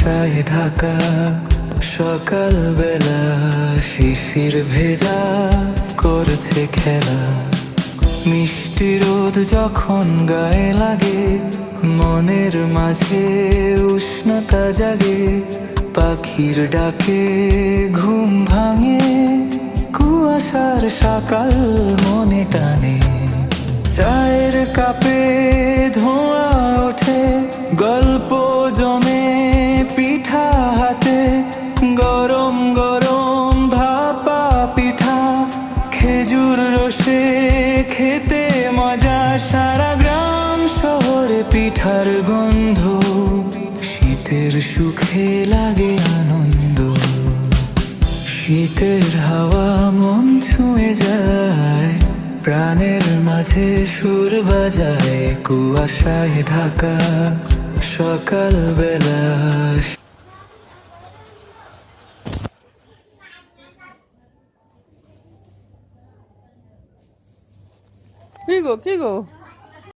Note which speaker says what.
Speaker 1: কুয়াশায় ঢাকা সকালবেলা, শিশির ভেজা করছে খেলা। মিষ্টি রোদ যখন গায়ে লাগে, মনের মাঝে উষ্ণতা জাগে। পাখির ডাকে ঘুম ভাঙে, কুয়াশার সকাল মনে টানে। চায়ের কাপে ধোঁয়া ওঠে, গল্প জমে পিঠা হাতে। গরম গরম ভাপা পিঠা, খেজুর রসে খেতে মজা। সারা গ্রাম শহরে পিঠার গন্ধ, শীতের সুখে লাগে আনন্দ। শীতের হাওয়া মন ছুঁয়ে যায়, প্রাণের মাঝে সুর বাজায়। কুয়াশায় ঢাকা সকালবেলা।
Speaker 2: কি গো